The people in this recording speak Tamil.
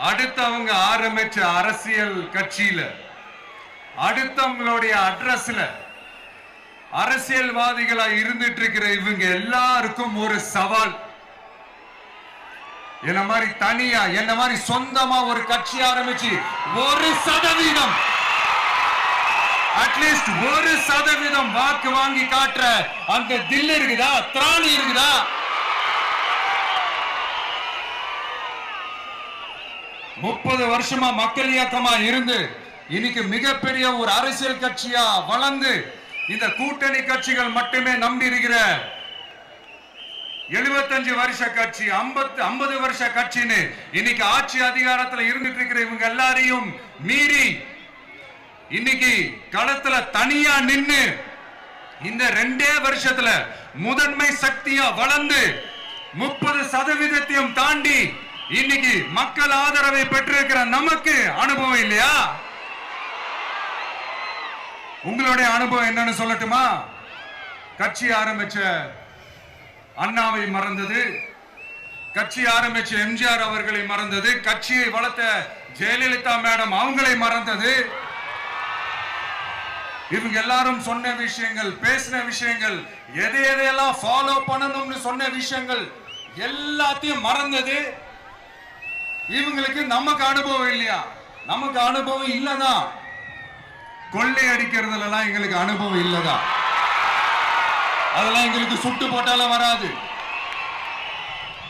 அடுத்தவங்க ஆரம்பிச்ச அரசியல் கட்சியில அடுத்தவங்களுடைய அட்ரஸ்ல அரசியல்வாதிகளா இருந்துட்டு இருக்கிற இவங்க எல்லாருக்கும் ஒரு சவால். என்ன மாதிரி தனியா என்ன மாதிரி சொந்தமா ஒரு கட்சி ஆரம்பிச்சு 1% அட்லீஸ்ட் 1% வாக்கு வாங்கி காட்டுற அந்த தில் இருக்குதா, திராணி இருக்குதா? முப்பது வருஷமா மக்கள் இயக்கமா இருந்து இன்னைக்கு மிகப்பெரிய ஒரு அரசியல் கட்சியா வளர்ந்து இந்த கூட்டணி கட்சிகள் மட்டுமே நம்பி இருக்கிற 75 வருஷ கட்சி 50 வருஷ கட்சின்னு இன்னைக்கு ஆட்சி அதிகாரத்தில் இருந்துட்டு இருக்கிற இவங்க எல்லாரையும் மீறி இன்னைக்கு களத்துல தனியா நின்னு இந்த 2 வருஷத்துல முதன்மை சக்தியா வளர்ந்து 30% தாண்டி இன்னைக்கு மக்கள் ஆதரவை பெற்றிருக்கிற நமக்கு அனுபவம் இல்லையா? உங்களுடைய அனுபவம் என்னன்னு சொல்லட்டுமா? கட்சி ஆரம்பிச்ச அண்ணாவை மறந்தது, கட்சி ஆரம்பிச்ச எம்ஜிஆர் அவர்களை மறந்தது, கட்சியை வளர்த்த ஜெயலலிதா மேடம் அவங்களை மறந்தது. இவங்க எல்லாரும் சொன்ன விஷயங்கள், பேசின விஷயங்கள், எதையெல்லாம் ஃபாலோ பண்ணணும்னு சொன்ன விஷயங்கள் எல்லாத்தையும் மறந்தது. இவங்களுக்கு நமக்கு அனுபவம் இல்லையா? நமக்கு அனுபவம் இல்லதான். கொள்ளை அடிக்கிறதுல எங்களுக்கு அனுபவம் இல்லதான். அதெல்லாம் எங்களுக்கு சுட்டு போட்டாலும் வராது.